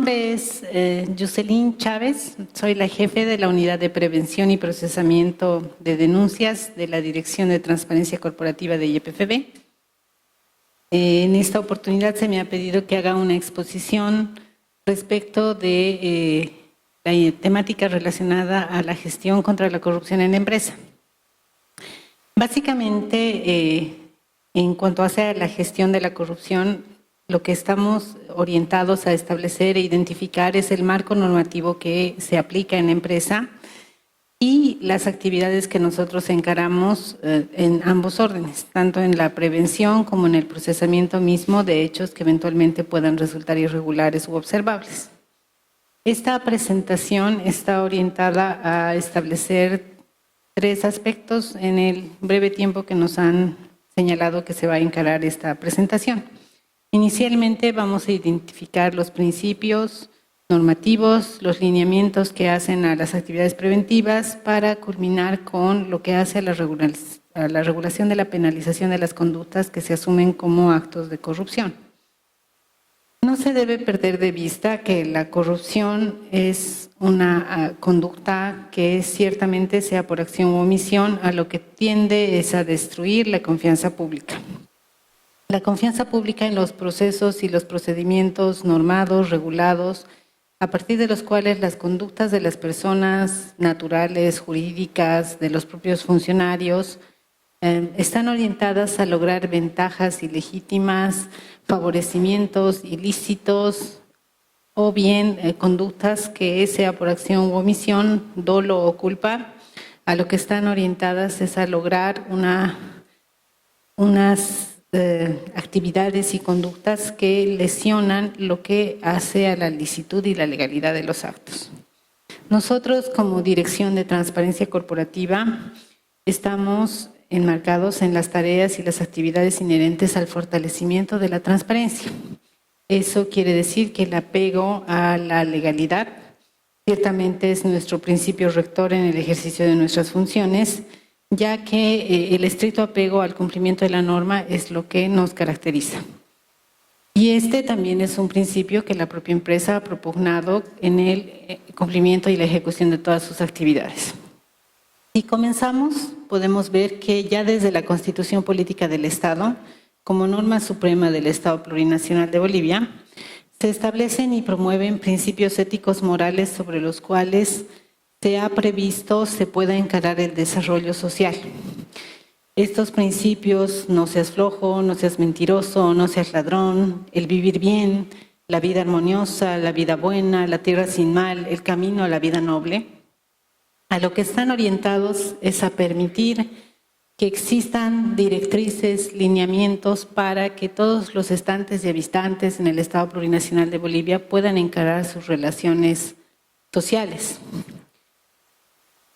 nombre es Yuselín Chávez, soy la jefe de la Unidad de Prevención y Procesamiento de Denuncias de la Dirección de Transparencia Corporativa de YPFB. En esta oportunidad se me ha pedido que haga una exposición respecto de la temática relacionada a la gestión contra la corrupción en la empresa. Básicamente, en cuanto a la gestión de la corrupción, lo que estamos orientados a establecer e identificar es el marco normativo que se aplica en la empresa y las actividades que nosotros encaramos en ambos órdenes, tanto en la prevención como en el procesamiento mismo de hechos que eventualmente puedan resultar irregulares u observables. Esta presentación está orientada a establecer 3 aspectos en el breve tiempo que nos han señalado que se va a encarar esta presentación. Inicialmente vamos a identificar los principios normativos, los lineamientos que hacen a las actividades preventivas para culminar con lo que hace a la regulación de la penalización de las conductas que se asumen como actos de corrupción. No se debe perder de vista que la corrupción es una conducta que ciertamente, sea por acción u omisión, a lo que tiende es a destruir la confianza pública. La confianza pública en los procesos y los procedimientos normados, regulados, a partir de los cuales las conductas de las personas naturales, jurídicas, de los propios funcionarios, están orientadas a lograr ventajas ilegítimas, favorecimientos ilícitos o bien conductas que, sea por acción u omisión, dolo o culpa, a lo que están orientadas es a lograr unas actividades y conductas que lesionan lo que hace a la licitud y la legalidad de los actos. Nosotros, como Dirección de Transparencia Corporativa, estamos enmarcados en las tareas y las actividades inherentes al fortalecimiento de la transparencia. Eso quiere decir que el apego a la legalidad ciertamente es nuestro principio rector en el ejercicio de nuestras funciones, ya que el estricto apego al cumplimiento de la norma es lo que nos caracteriza. Y este también es un principio que la propia empresa ha propugnado en el cumplimiento y la ejecución de todas sus actividades. Si comenzamos, podemos ver que ya desde la Constitución Política del Estado, como norma suprema del Estado Plurinacional de Bolivia, se establecen y promueven principios éticos morales sobre los cuales se ha previsto se pueda encarar el desarrollo social. Estos principios: no seas flojo, no seas mentiroso, no seas ladrón, el vivir bien, la vida armoniosa, la vida buena, la tierra sin mal, el camino a la vida noble, a lo que están orientados es a permitir que existan directrices, lineamientos para que todos los estantes y habitantes en el Estado Plurinacional de Bolivia puedan encarar sus relaciones sociales.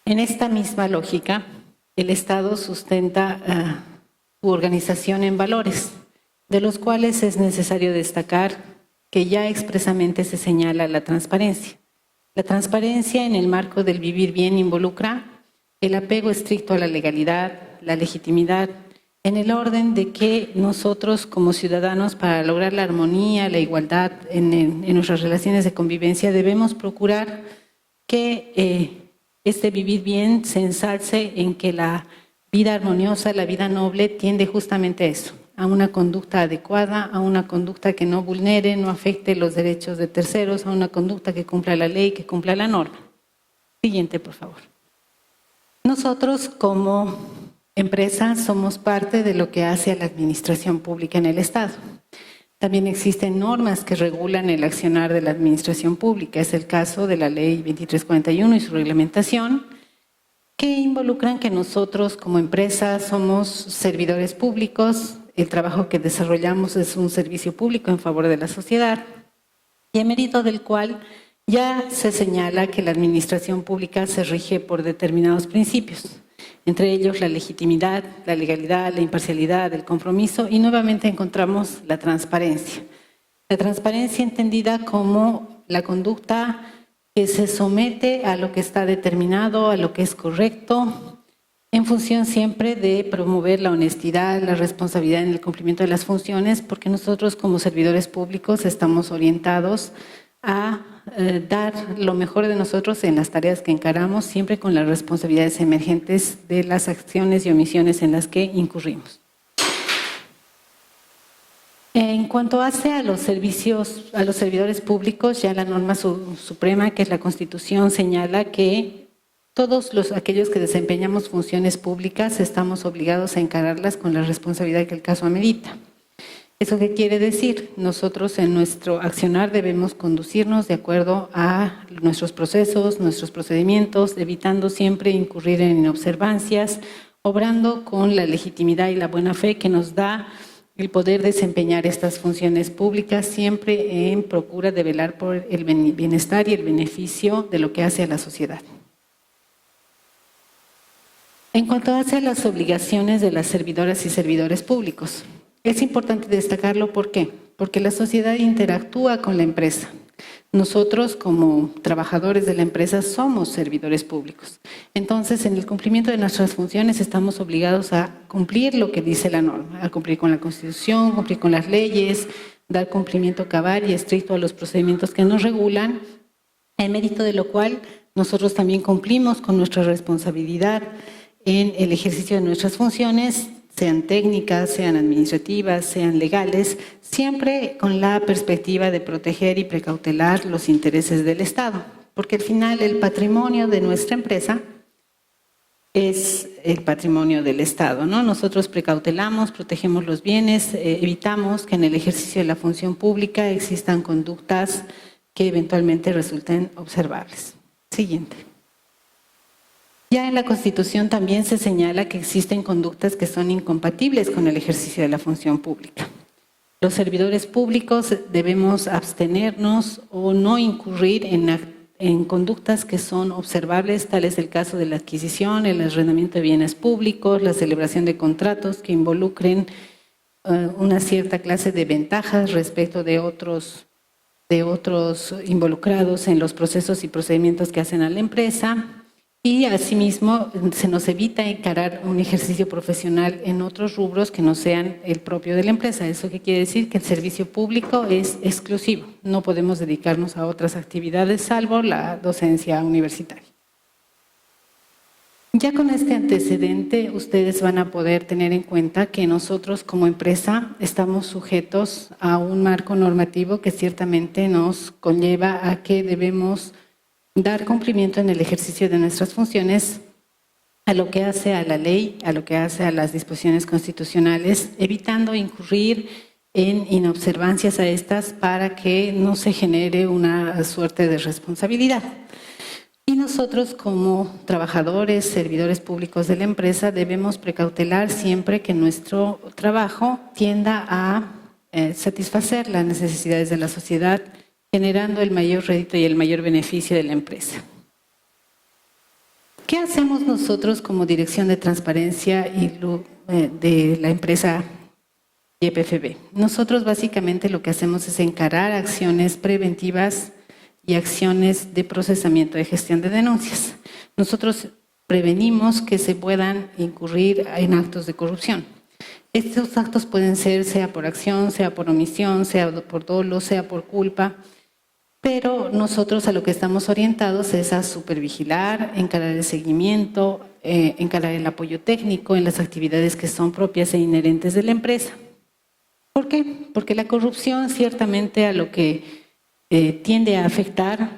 En esta misma lógica, el Estado sustenta su organización en valores, de los cuales es necesario destacar que ya expresamente se señala la transparencia. La transparencia en el marco del vivir bien involucra el apego estricto a la legalidad, la legitimidad, en el orden de que nosotros como ciudadanos, para lograr la armonía, la igualdad en nuestras relaciones de convivencia, debemos procurar que este vivir bien se ensalce en que la vida armoniosa, la vida noble, tiende justamente a eso, a una conducta adecuada, a una conducta que no vulnere, no afecte los derechos de terceros, a una conducta que cumpla la ley, que cumpla la norma. Siguiente, por favor. Nosotros como empresa somos parte de lo que hace a la administración pública en el Estado. También existen normas que regulan el accionar de la administración pública. Es el caso de la Ley 2341 y su reglamentación, que involucran que nosotros como empresa somos servidores públicos, el trabajo que desarrollamos es un servicio público en favor de la sociedad, y en mérito del cual ya se señala que la administración pública se rige por determinados principios, entre ellos la legitimidad, la legalidad, la imparcialidad, el compromiso, y nuevamente encontramos la transparencia. La transparencia entendida como la conducta que se somete a lo que está determinado, a lo que es correcto, en función siempre de promover la honestidad, la responsabilidad en el cumplimiento de las funciones, porque nosotros como servidores públicos estamos orientados a dar lo mejor de nosotros en las tareas que encaramos, siempre con las responsabilidades emergentes de las acciones y omisiones en las que incurrimos. En cuanto hace a los servicios, a los servidores públicos, ya la norma suprema, que es la Constitución, señala que todos aquellos que desempeñamos funciones públicas estamos obligados a encararlas con la responsabilidad que el caso amerita. ¿Eso qué quiere decir? Nosotros en nuestro accionar debemos conducirnos de acuerdo a nuestros procesos, nuestros procedimientos, evitando siempre incurrir en inobservancias, obrando con la legitimidad y la buena fe que nos da el poder desempeñar estas funciones públicas, siempre en procura de velar por el bienestar y el beneficio de lo que hace a la sociedad. En cuanto hace a las obligaciones de las servidoras y servidores públicos, es importante destacarlo. ¿Por qué? Porque la sociedad interactúa con la empresa. Nosotros, como trabajadores de la empresa, somos servidores públicos. Entonces, en el cumplimiento de nuestras funciones estamos obligados a cumplir lo que dice la norma, a cumplir con la Constitución, cumplir con las leyes, dar cumplimiento cabal y estricto a los procedimientos que nos regulan, en mérito de lo cual nosotros también cumplimos con nuestra responsabilidad en el ejercicio de nuestras funciones, sean técnicas, sean administrativas, sean legales, siempre con la perspectiva de proteger y precautelar los intereses del Estado, porque al final el patrimonio de nuestra empresa es el patrimonio del Estado, ¿no? Nosotros precautelamos, protegemos los bienes, evitamos que en el ejercicio de la función pública existan conductas que eventualmente resulten observables. Siguiente. Ya en la Constitución también se señala que existen conductas que son incompatibles con el ejercicio de la función pública. Los servidores públicos debemos abstenernos o no incurrir en conductas que son observables, tal es el caso de la adquisición, el arrendamiento de bienes públicos, la celebración de contratos que involucren una cierta clase de ventajas respecto de otros involucrados en los procesos y procedimientos que hacen a la empresa. Y asimismo se nos evita encarar un ejercicio profesional en otros rubros que no sean el propio de la empresa. ¿Eso qué quiere decir? Que el servicio público es exclusivo. No podemos dedicarnos a otras actividades salvo la docencia universitaria. Ya con este antecedente ustedes van a poder tener en cuenta que nosotros como empresa estamos sujetos a un marco normativo que ciertamente nos conlleva a que debemos dar cumplimiento en el ejercicio de nuestras funciones a lo que hace a la ley, a lo que hace a las disposiciones constitucionales, evitando incurrir en inobservancias a estas para que no se genere una suerte de responsabilidad. Y nosotros como trabajadores, servidores públicos de la empresa, debemos precautelar siempre que nuestro trabajo tienda a satisfacer las necesidades de la sociedad, generando el mayor rédito y el mayor beneficio de la empresa. ¿Qué hacemos nosotros como Dirección de Transparencia de la empresa YPFB? Nosotros básicamente lo que hacemos es encarar acciones preventivas y acciones de procesamiento de gestión de denuncias. Nosotros prevenimos que se puedan incurrir en actos de corrupción. Estos actos pueden ser sea por acción, sea por omisión, sea por dolo, sea por culpa, pero nosotros a lo que estamos orientados es a supervigilar, encarar el seguimiento, encarar el apoyo técnico en las actividades que son propias e inherentes de la empresa. ¿Por qué? Porque la corrupción ciertamente a lo que tiende a afectar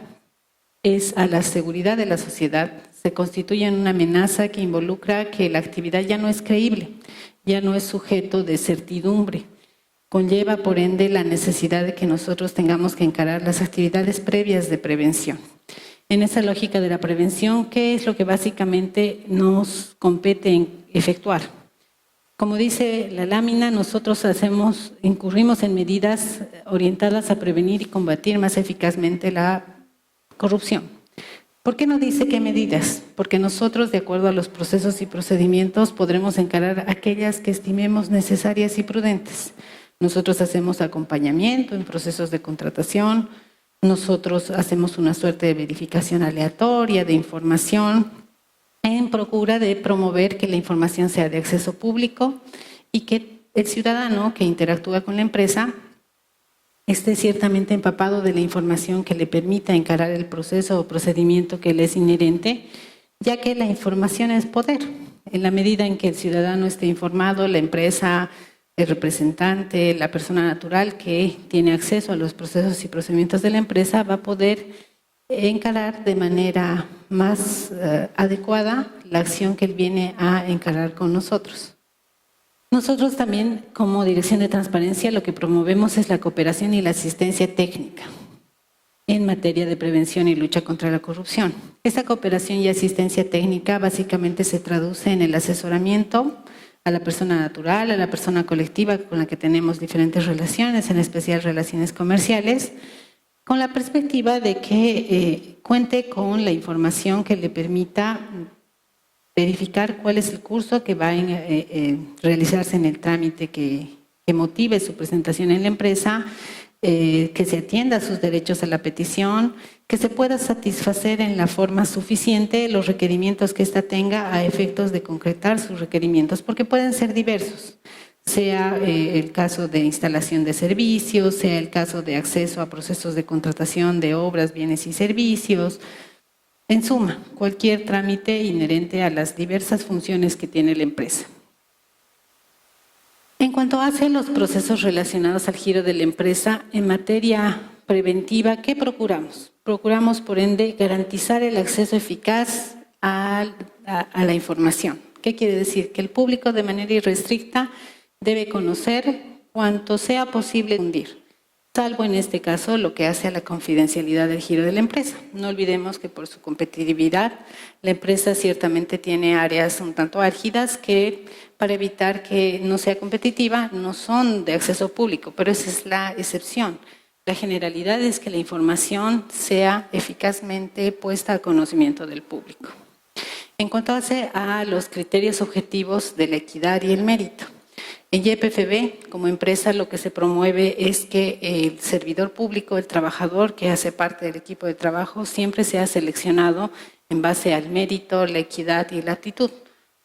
es a la seguridad de la sociedad. Se constituye en una amenaza que involucra que la actividad ya no es creíble, ya no es sujeto de certidumbre. Conlleva, por ende, la necesidad de que nosotros tengamos que encarar las actividades previas de prevención. En esa lógica de la prevención, ¿qué es lo que básicamente nos compete efectuar? Como dice la lámina, nosotros incurrimos en medidas orientadas a prevenir y combatir más eficazmente la corrupción. ¿Por qué no dice qué medidas? Porque nosotros, de acuerdo a los procesos y procedimientos, podremos encarar aquellas que estimemos necesarias y prudentes. Nosotros hacemos acompañamiento en procesos de contratación, nosotros hacemos una suerte de verificación aleatoria de información en procura de promover que la información sea de acceso público y que el ciudadano que interactúa con la empresa esté ciertamente empapado de la información que le permita encarar el proceso o procedimiento que le es inherente, ya que la información es poder. En la medida en que el ciudadano esté informado, la empresa, el representante, la persona natural que tiene acceso a los procesos y procedimientos de la empresa va a poder encarar de manera más adecuada la acción que él viene a encarar con nosotros. Nosotros también, como Dirección de Transparencia, lo que promovemos es la cooperación y la asistencia técnica en materia de prevención y lucha contra la corrupción. Esta cooperación y asistencia técnica básicamente se traduce en el asesoramiento a la persona natural, a la persona colectiva con la que tenemos diferentes relaciones, en especial relaciones comerciales, con la perspectiva de que cuente con la información que le permita verificar cuál es el curso que va a realizarse en el trámite que motive su presentación en la empresa, que se atienda a sus derechos a la petición, que se pueda satisfacer en la forma suficiente los requerimientos que ésta tenga a efectos de concretar sus requerimientos, porque pueden ser diversos, sea el caso de instalación de servicios, sea el caso de acceso a procesos de contratación de obras, bienes y servicios. En suma, cualquier trámite inherente a las diversas funciones que tiene la empresa. En cuanto hace los procesos relacionados al giro de la empresa, en materia preventiva, ¿qué procuramos? Procuramos, por ende, garantizar el acceso eficaz a la información. ¿Qué quiere decir? Que el público de manera irrestricta debe conocer cuanto sea posible difundir, salvo en este caso lo que hace a la confidencialidad del giro de la empresa. No olvidemos que por su competitividad, la empresa ciertamente tiene áreas un tanto álgidas que, para evitar que no sea competitiva, no son de acceso público, pero esa es la excepción. La generalidad es que la información sea eficazmente puesta a conocimiento del público. En cuanto a los criterios objetivos de la equidad y el mérito, en YPFB, como empresa, lo que se promueve es que el servidor público, el trabajador que hace parte del equipo de trabajo, siempre sea seleccionado en base al mérito, la equidad y la actitud.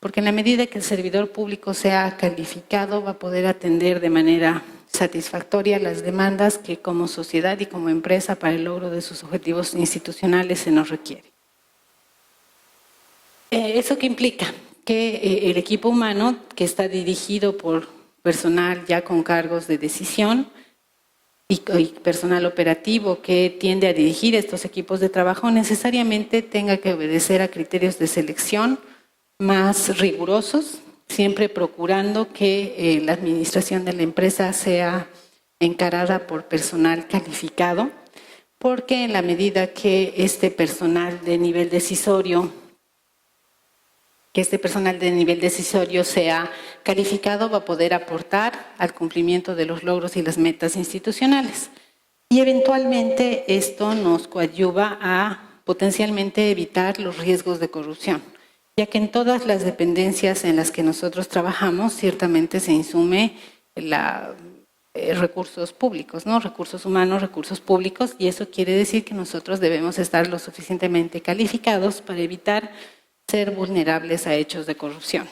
Porque en la medida que el servidor público sea calificado, va a poder atender de manera satisfactoria las demandas que como sociedad y como empresa para el logro de sus objetivos institucionales se nos requiere. ¿Eso qué implica? Que el equipo humano, que está dirigido por personal ya con cargos de decisión y personal operativo que tiende a dirigir estos equipos de trabajo, necesariamente tenga que obedecer a criterios de selección más rigurosos, siempre procurando que la administración de la empresa sea encarada por personal calificado, porque en la medida que este personal de nivel decisorio sea calificado, va a poder aportar al cumplimiento de los logros y las metas institucionales. Y eventualmente esto nos coadyuva a potencialmente evitar los riesgos de corrupción, ya que en todas las dependencias en las que nosotros trabajamos ciertamente se insume recursos públicos, ¿no? Recursos humanos, recursos públicos, y eso quiere decir que nosotros debemos estar lo suficientemente calificados para evitar ser vulnerables a hechos de corrupción.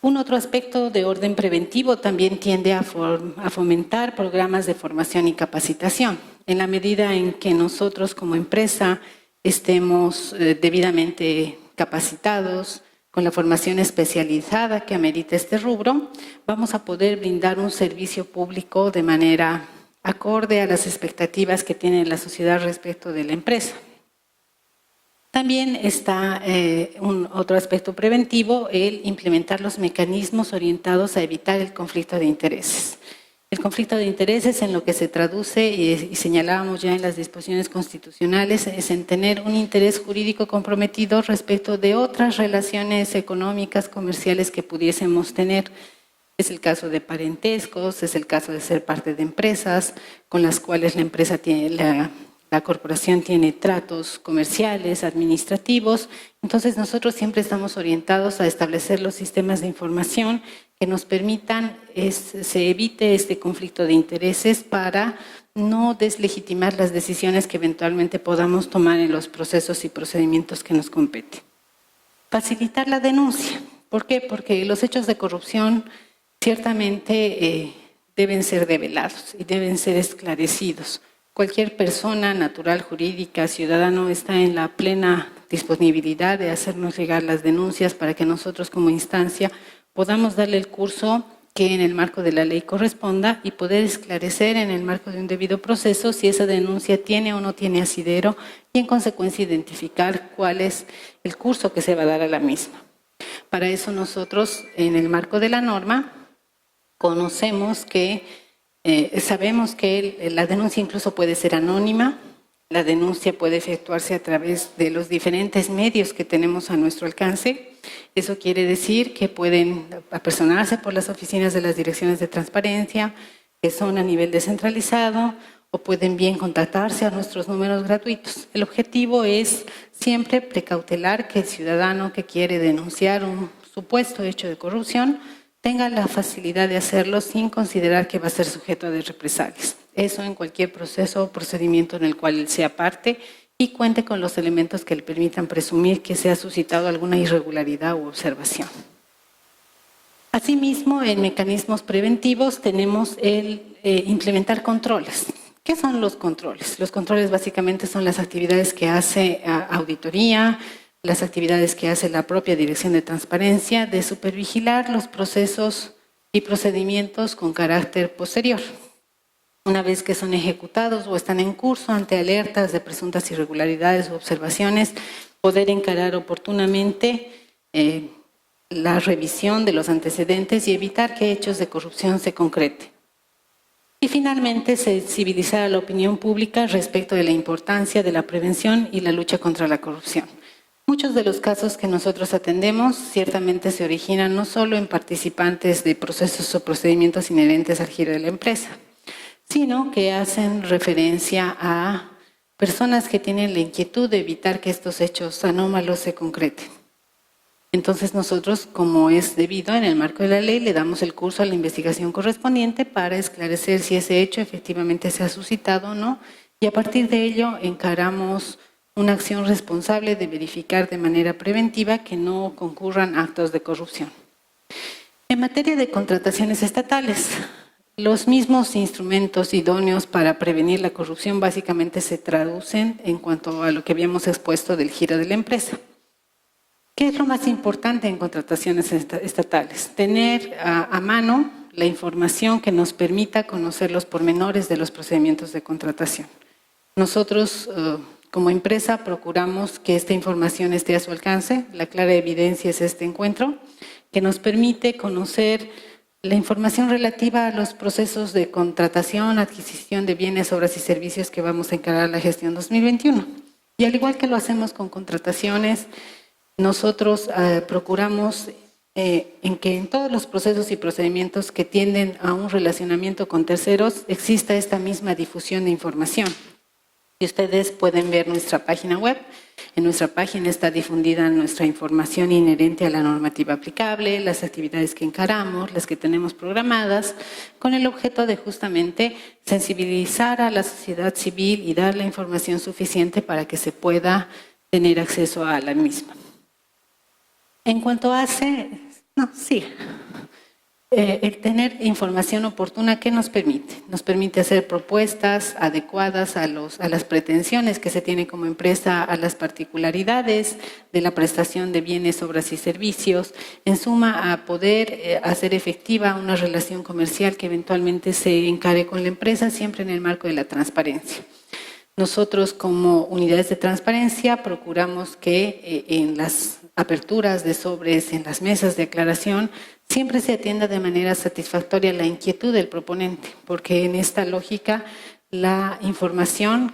Un otro aspecto de orden preventivo también tiende a fomentar programas de formación y capacitación. En la medida en que nosotros como empresa estemos debidamente capacitados, con la formación especializada que amerita este rubro, vamos a poder brindar un servicio público de manera acorde a las expectativas que tiene la sociedad respecto de la empresa. También está otro aspecto preventivo, el implementar los mecanismos orientados a evitar el conflicto de intereses. El conflicto de intereses, en lo que se traduce, y señalábamos ya en las disposiciones constitucionales, es en tener un interés jurídico comprometido respecto de otras relaciones económicas, comerciales que pudiésemos tener. Es el caso de parentescos, es el caso de ser parte de empresas con las cuales la empresa tiene la corporación tiene tratos comerciales, administrativos. Entonces nosotros siempre estamos orientados a establecer los sistemas de información que nos permitan se evite este conflicto de intereses para no deslegitimar las decisiones que eventualmente podamos tomar en los procesos y procedimientos que nos competen. Facilitar la denuncia. ¿Por qué? Porque los hechos de corrupción ciertamente deben ser develados y deben ser esclarecidos. Cualquier persona natural, jurídica, ciudadano está en la plena disponibilidad de hacernos llegar las denuncias para que nosotros como instancia podamos darle el curso que en el marco de la ley corresponda y poder esclarecer en el marco de un debido proceso si esa denuncia tiene o no tiene asidero y en consecuencia identificar cuál es el curso que se va a dar a la misma. Para eso nosotros en el marco de la norma conocemos que sabemos que la denuncia incluso puede ser anónima, la denuncia puede efectuarse a través de los diferentes medios que tenemos a nuestro alcance. Eso quiere decir que pueden apersonarse por las oficinas de las direcciones de transparencia, que son a nivel descentralizado, o pueden bien contactarse a nuestros números gratuitos. El objetivo es siempre precautelar que el ciudadano que quiere denunciar un supuesto hecho de corrupción tenga la facilidad de hacerlo sin considerar que va a ser sujeto de represalias. Eso en cualquier proceso o procedimiento en el cual él sea parte y cuente con los elementos que le permitan presumir que se ha suscitado alguna irregularidad u observación. Asimismo, en mecanismos preventivos tenemos el implementar controles. ¿Qué son los controles? Los controles básicamente son las actividades que hace auditoría, las actividades que hace la propia Dirección de Transparencia de supervigilar los procesos y procedimientos con carácter posterior. Una vez que son ejecutados o están en curso ante alertas de presuntas irregularidades u observaciones, poder encarar oportunamente la revisión de los antecedentes y evitar que hechos de corrupción se concreten. Y finalmente, sensibilizar a la opinión pública respecto de la importancia de la prevención y la lucha contra la corrupción. Muchos de los casos que nosotros atendemos ciertamente se originan no solo en participantes de procesos o procedimientos inherentes al giro de la empresa, sino que hacen referencia a personas que tienen la inquietud de evitar que estos hechos anómalos se concreten. Entonces nosotros, como es debido en el marco de la ley, le damos el curso a la investigación correspondiente para esclarecer si ese hecho efectivamente se ha suscitado o no, y a partir de ello encaramos una acción responsable de verificar de manera preventiva que no concurran actos de corrupción. En materia de contrataciones estatales, los mismos instrumentos idóneos para prevenir la corrupción básicamente se traducen en cuanto a lo que habíamos expuesto del giro de la empresa. ¿Qué es lo más importante en contrataciones estatales? Tener a mano la información que nos permita conocer los pormenores de los procedimientos de contratación. Nosotros, como empresa, procuramos que esta información esté a su alcance. La clara evidencia es este encuentro, que nos permite conocer la información relativa a los procesos de contratación, adquisición de bienes, obras y servicios que vamos a encarar la gestión 2021. Y al igual que lo hacemos con contrataciones, nosotros procuramos en que en todos los procesos y procedimientos que tienden a un relacionamiento con terceros exista esta misma difusión de información. Y ustedes pueden ver nuestra página web. En nuestra página está difundida nuestra información inherente a la normativa aplicable, las actividades que encaramos, las que tenemos programadas, con el objeto de justamente sensibilizar a la sociedad civil y dar la información suficiente para que se pueda tener acceso a la misma. En cuanto hace, el tener información oportuna, ¿qué nos permite? Nos permite hacer propuestas adecuadas a las pretensiones que se tiene como empresa, a las particularidades de la prestación de bienes, obras y servicios, en suma a poder hacer efectiva una relación comercial que eventualmente se encare con la empresa, siempre en el marco de la transparencia. Nosotros como unidades de transparencia procuramos que en las aperturas de sobres, en las mesas de aclaración, siempre se atienda de manera satisfactoria la inquietud del proponente, porque en esta lógica la información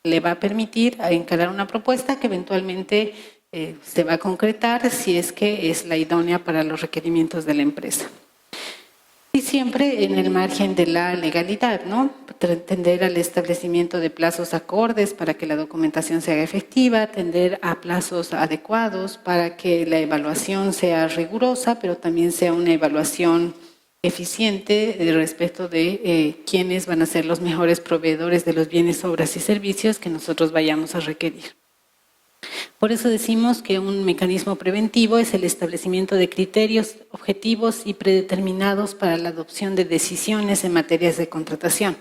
le va a permitir encarar una propuesta que eventualmente se va a concretar si es que es la idónea para los requerimientos de la empresa. Y siempre en el margen de la legalidad, ¿no? Tender al establecimiento de plazos acordes para que la documentación sea efectiva, tender a plazos adecuados para que la evaluación sea rigurosa, pero también sea una evaluación eficiente respecto de quiénes van a ser los mejores proveedores de los bienes, obras y servicios que nosotros vayamos a requerir. Por eso decimos que un mecanismo preventivo es el establecimiento de criterios objetivos y predeterminados para la adopción de decisiones en materias de contratación.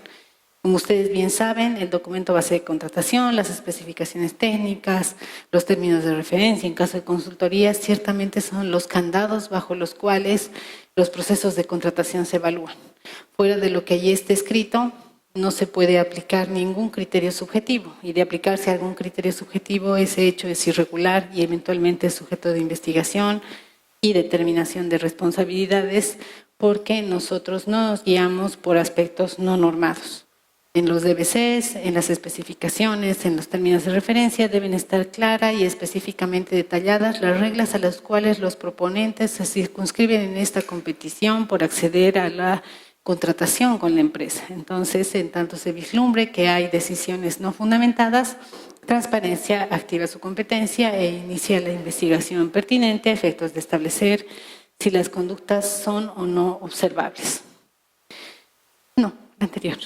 Como ustedes bien saben, el documento base de contratación, las especificaciones técnicas, los términos de referencia en caso de consultoría, ciertamente son los candados bajo los cuales los procesos de contratación se evalúan. Fuera de lo que allí esté escrito, no se puede aplicar ningún criterio subjetivo, y de aplicarse algún criterio subjetivo, ese hecho es irregular y eventualmente es sujeto de investigación y determinación de responsabilidades, porque nosotros no nos guiamos por aspectos no normados. En los DBCs, en las especificaciones, en los términos de referencia deben estar claras y específicamente detalladas las reglas a las cuales los proponentes se circunscriben en esta competición por acceder a la contratación con la empresa. Entonces, en tanto se vislumbre que hay decisiones no fundamentadas, Transparencia activa su competencia e inicia la investigación pertinente a efectos de establecer si las conductas son o no observables. No, anterior.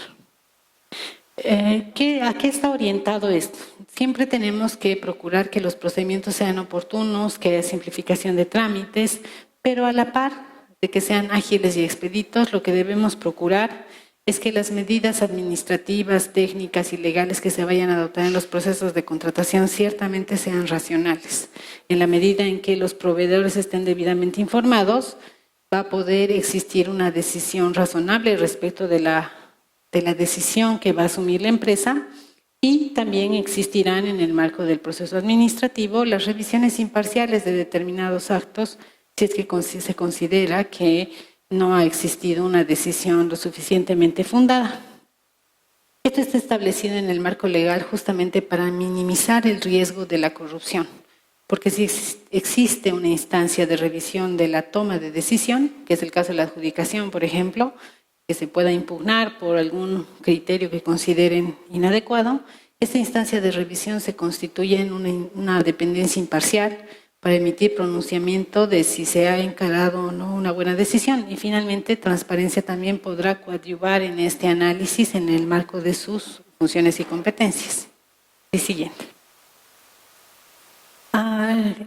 ¿A qué está orientado esto? Siempre tenemos que procurar que los procedimientos sean oportunos, que haya simplificación de trámites, pero a la par de que sean ágiles y expeditos, lo que debemos procurar es que las medidas administrativas, técnicas y legales que se vayan a adoptar en los procesos de contratación ciertamente sean racionales. En la medida en que los proveedores estén debidamente informados, va a poder existir una decisión razonable respecto de la decisión que va a asumir la empresa, y también existirán en el marco del proceso administrativo las revisiones imparciales de determinados actos si es que se considera que no ha existido una decisión lo suficientemente fundada. Esto está establecido en el marco legal justamente para minimizar el riesgo de la corrupción, porque si existe una instancia de revisión de la toma de decisión, que es el caso de la adjudicación, por ejemplo, que se pueda impugnar por algún criterio que consideren inadecuado, esta instancia de revisión se constituye en una dependencia imparcial para emitir pronunciamiento de si se ha encarado o no una buena decisión. Y finalmente, Transparencia también podrá coadyuvar en este análisis en el marco de sus funciones y competencias. El siguiente.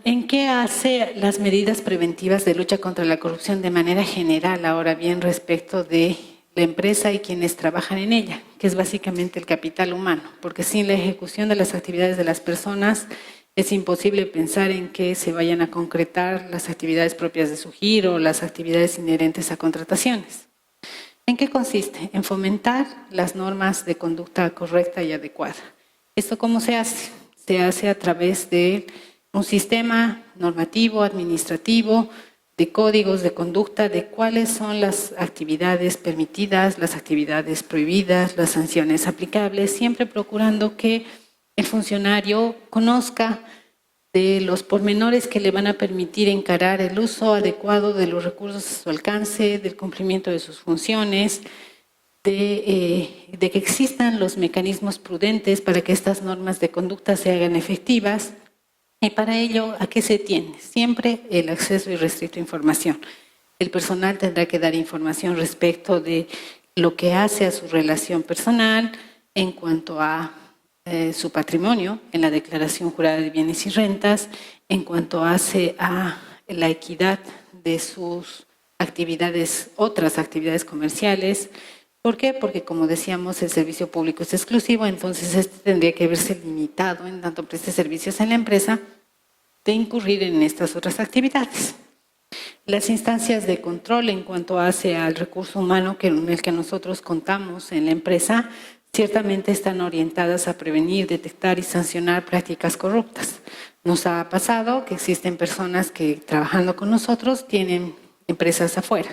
¿En qué hace las medidas preventivas de lucha contra la corrupción de manera general, ahora bien, respecto de la empresa y quienes trabajan en ella, que es básicamente el capital humano? Porque sin la ejecución de las actividades de las personas es imposible pensar en que se vayan a concretar las actividades propias de su giro o las actividades inherentes a contrataciones. ¿En qué consiste? En fomentar las normas de conducta correcta y adecuada. ¿Esto cómo se hace? Se hace a través de un sistema normativo, administrativo, de códigos de conducta, de cuáles son las actividades permitidas, las actividades prohibidas, las sanciones aplicables, siempre procurando que el funcionario conozca de los pormenores que le van a permitir encarar el uso adecuado de los recursos a su alcance, del cumplimiento de sus funciones, de que existan los mecanismos prudentes para que estas normas de conducta se hagan efectivas. Y para ello, ¿a qué se tiene? Siempre el acceso irrestricto a información. El personal tendrá que dar información respecto de lo que hace a su relación personal en cuanto a su patrimonio, en la declaración jurada de bienes y rentas, en cuanto hace a la equidad de sus actividades, otras actividades comerciales. ¿Por qué? Porque, como decíamos, el servicio público es exclusivo, entonces este tendría que verse limitado en tanto preste servicios en la empresa de incurrir en estas otras actividades. Las instancias de control en cuanto hace al recurso humano en el que nosotros contamos en la empresa, ciertamente están orientadas a prevenir, detectar y sancionar prácticas corruptas. Nos ha pasado que existen personas que trabajando con nosotros tienen empresas afuera.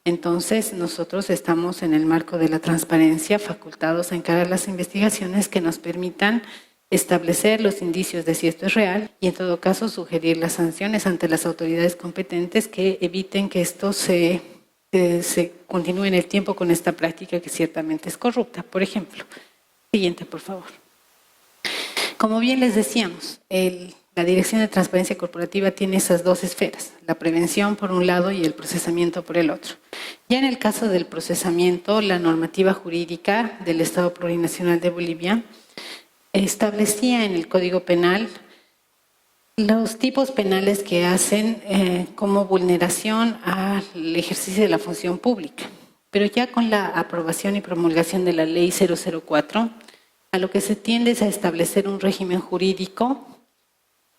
Entonces, nosotros estamos en el marco de la transparencia facultados a encarar las investigaciones que nos permitan establecer los indicios de si esto es real y en todo caso sugerir las sanciones ante las autoridades competentes que eviten que esto se continúe en el tiempo con esta práctica que ciertamente es corrupta. Por ejemplo, siguiente por favor. Como bien les decíamos, la Dirección de Transparencia Corporativa tiene esas dos esferas, la prevención por un lado y el procesamiento por el otro. Ya en el caso del procesamiento, la normativa jurídica del Estado Plurinacional de Bolivia establecía en el Código Penal Los tipos penales que hacen como vulneración al ejercicio de la función pública. Pero ya con la aprobación y promulgación de la Ley 004, a lo que se tiende es a establecer un régimen jurídico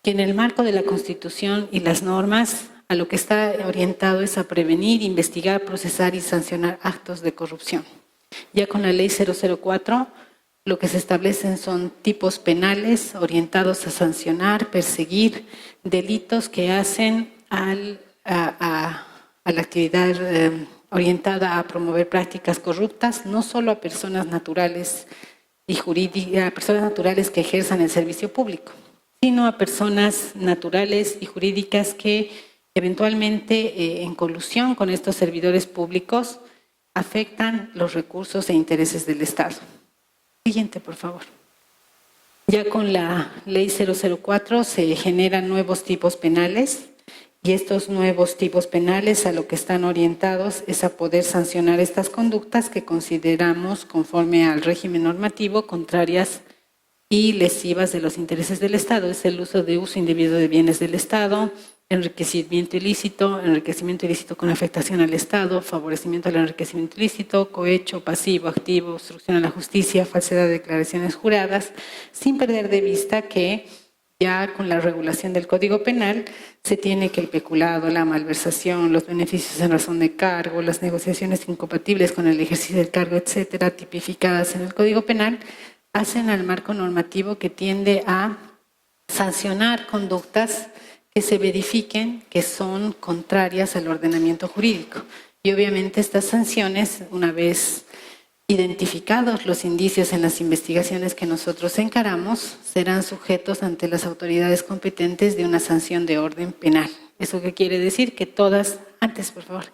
que en el marco de la Constitución y las normas, a lo que está orientado es a prevenir, investigar, procesar y sancionar actos de corrupción. Ya con la Ley 004, lo que se establecen son tipos penales orientados a sancionar, perseguir delitos que hacen a la actividad orientada a promover prácticas corruptas, no solo a personas naturales y jurídicas, a personas naturales que ejerzan el servicio público, sino a personas naturales y jurídicas que eventualmente en colusión con estos servidores públicos afectan los recursos e intereses del Estado. Siguiente, por favor. Ya con la Ley 004 se generan nuevos tipos penales y estos nuevos tipos penales a lo que están orientados es a poder sancionar estas conductas que consideramos conforme al régimen normativo contrarias y lesivas de los intereses del Estado. Es el uso indebido de bienes del Estado, enriquecimiento ilícito con afectación al Estado, favorecimiento al enriquecimiento ilícito, cohecho, pasivo, activo, obstrucción a la justicia, falsedad de declaraciones juradas, sin perder de vista que ya con la regulación del Código Penal se tiene que el peculado, la malversación, los beneficios en razón de cargo, las negociaciones incompatibles con el ejercicio del cargo, etcétera, tipificadas en el Código Penal, hacen al marco normativo que tiende a sancionar conductas que se verifiquen que son contrarias al ordenamiento jurídico. Y obviamente estas sanciones, una vez identificados los indicios en las investigaciones que nosotros encaramos, serán sujetos ante las autoridades competentes de una sanción de orden penal. ¿Eso qué quiere decir? Que todas, antes por favor,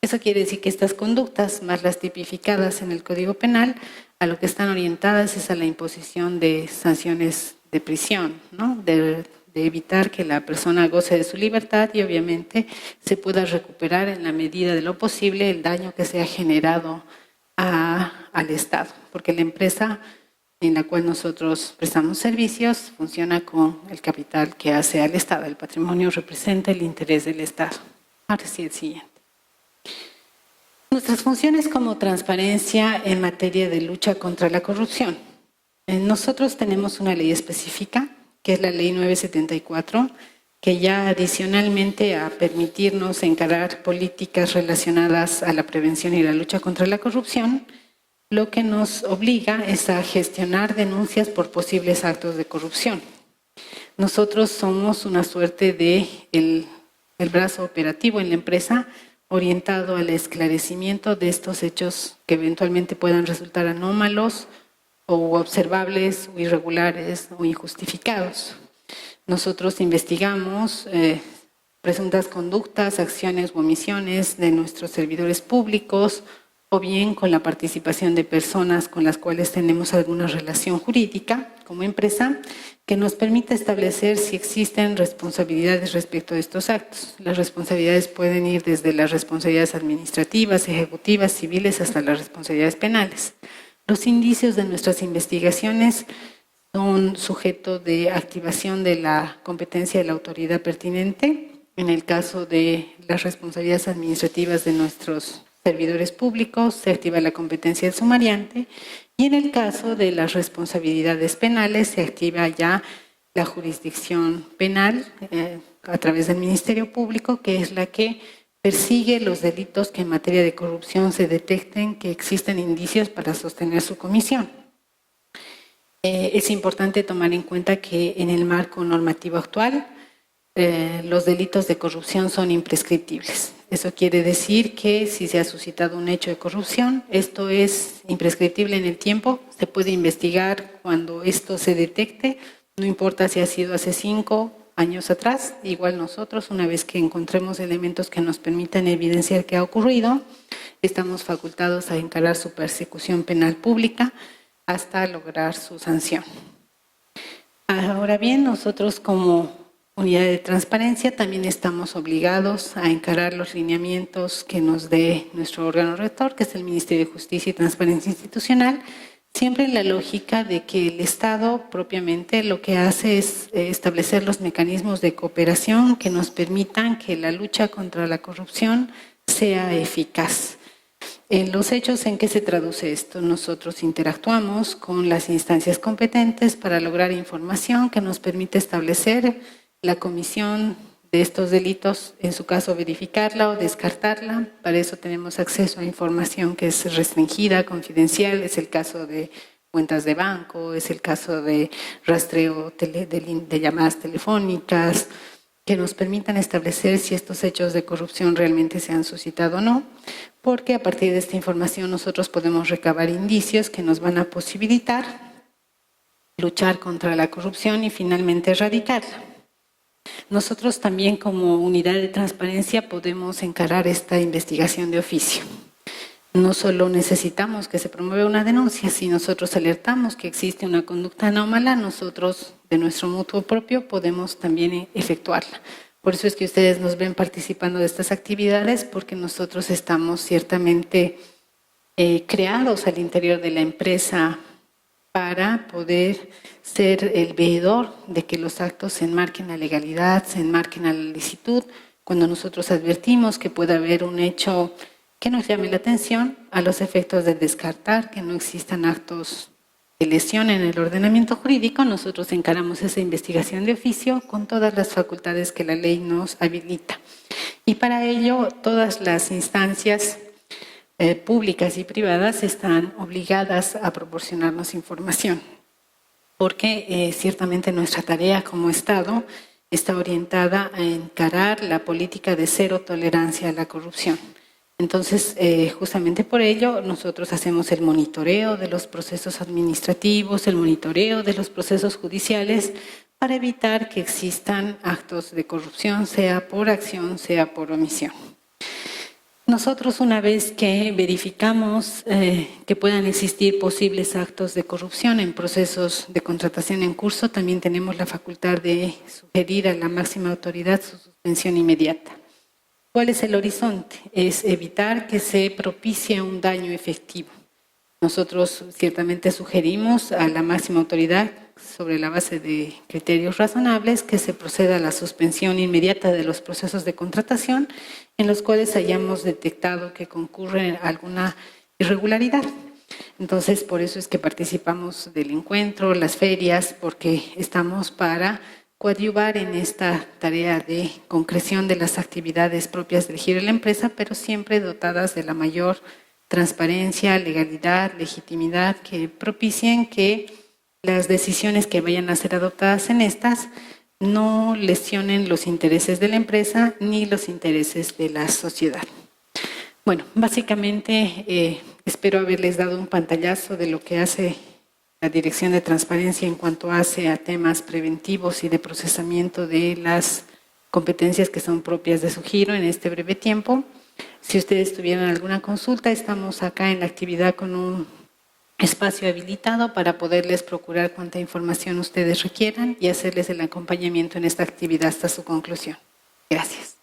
eso quiere decir que estas conductas, más las tipificadas en el Código Penal, a lo que están orientadas es a la imposición de sanciones de prisión, ¿no? De evitar que la persona goce de su libertad y obviamente se pueda recuperar en la medida de lo posible el daño que se ha generado al Estado, porque la empresa en la cual nosotros prestamos servicios funciona con el capital que hace al Estado. El patrimonio representa el interés del Estado. Ahora sí, el siguiente. Nuestras funciones como transparencia en materia de lucha contra la corrupción. Nosotros tenemos una ley específica, que es la Ley 974, que ya adicionalmente a permitirnos encarar políticas relacionadas a la prevención y la lucha contra la corrupción, lo que nos obliga es a gestionar denuncias por posibles actos de corrupción. Nosotros somos una suerte de el brazo operativo en la empresa orientado al esclarecimiento de estos hechos que eventualmente puedan resultar anómalos o observables, o irregulares o injustificados. Nosotros investigamos presuntas conductas, acciones u omisiones de nuestros servidores públicos o bien con la participación de personas con las cuales tenemos alguna relación jurídica como empresa que nos permita establecer si existen responsabilidades respecto de estos actos. Las responsabilidades pueden ir desde las responsabilidades administrativas, ejecutivas, civiles, hasta las responsabilidades penales. Los indicios de nuestras investigaciones son sujeto de activación de la competencia de la autoridad pertinente. En el caso de las responsabilidades administrativas de nuestros servidores públicos, se activa la competencia del sumariante y en el caso de las responsabilidades penales se activa ya la jurisdicción penal a través del Ministerio Público, que es la que persigue los delitos que en materia de corrupción se detecten que existen indicios para sostener su comisión. Es importante tomar en cuenta que en el marco normativo actual los delitos de corrupción son imprescriptibles. Eso quiere decir que si se ha suscitado un hecho de corrupción, esto es imprescriptible en el tiempo, se puede investigar cuando esto se detecte, no importa si ha sido hace 5 años atrás, igual nosotros, una vez que encontremos elementos que nos permitan evidenciar que ha ocurrido, estamos facultados a encarar su persecución penal pública hasta lograr su sanción. Ahora bien, nosotros como unidad de transparencia también estamos obligados a encarar los lineamientos que nos dé nuestro órgano rector, que es el Ministerio de Justicia y Transparencia Institucional, Siempre en la lógica de que el Estado propiamente lo que hace es establecer los mecanismos de cooperación que nos permitan que la lucha contra la corrupción sea eficaz. En los hechos, ¿en qué se traduce esto? Nosotros interactuamos con las instancias competentes para lograr información que nos permite establecer la comisión de estos delitos, en su caso verificarla o descartarla. Para eso tenemos acceso a información que es restringida, confidencial, es el caso de cuentas de banco, es el caso de rastreo de llamadas telefónicas, que nos permitan establecer si estos hechos de corrupción realmente se han suscitado o no, porque a partir de esta información nosotros podemos recabar indicios que nos van a posibilitar luchar contra la corrupción y finalmente erradicarla. Nosotros también como unidad de transparencia podemos encarar esta investigación de oficio. No solo necesitamos que se promueva una denuncia, si nosotros alertamos que existe una conducta anómala, nosotros de nuestro mutuo propio podemos también efectuarla. Por eso es que ustedes nos ven participando de estas actividades, porque nosotros estamos ciertamente creados al interior de la empresa para poder ser el veedor de que los actos se enmarquen a la legalidad, se enmarquen a la licitud. Cuando nosotros advertimos que puede haber un hecho que nos llame la atención a los efectos de descartar que no existan actos de lesión en el ordenamiento jurídico, nosotros encaramos esa investigación de oficio con todas las facultades que la ley nos habilita. Y para ello, todas las instancias públicas y privadas están obligadas a proporcionarnos información, porque ciertamente nuestra tarea como Estado está orientada a encarar la política de cero tolerancia a la corrupción. Entonces, justamente por ello, nosotros hacemos el monitoreo de los procesos administrativos, el monitoreo de los procesos judiciales, para evitar que existan actos de corrupción, sea por acción, sea por omisión. Nosotros, una vez que verificamos que puedan existir posibles actos de corrupción en procesos de contratación en curso, también tenemos la facultad de sugerir a la máxima autoridad su suspensión inmediata. ¿Cuál es el horizonte? Es evitar que se propicie un daño efectivo. Nosotros ciertamente sugerimos a la máxima autoridad, sobre la base de criterios razonables, que se proceda a la suspensión inmediata de los procesos de contratación en los cuales hayamos detectado que concurre alguna irregularidad. Entonces, por eso es que participamos del encuentro, las ferias, porque estamos para coadyuvar en esta tarea de concreción de las actividades propias del giro de la empresa, pero siempre dotadas de la mayor transparencia, legalidad, legitimidad, que propicien que las decisiones que vayan a ser adoptadas en estas no lesionen los intereses de la empresa ni los intereses de la sociedad. Bueno, básicamente espero haberles dado un pantallazo de lo que hace la Dirección de Transparencia en cuanto hace a temas preventivos y de procesamiento de las competencias que son propias de su giro en este breve tiempo. Si ustedes tuvieran alguna consulta, estamos acá en la actividad con un espacio habilitado para poderles procurar cuanta información ustedes requieran y hacerles el acompañamiento en esta actividad hasta su conclusión. Gracias.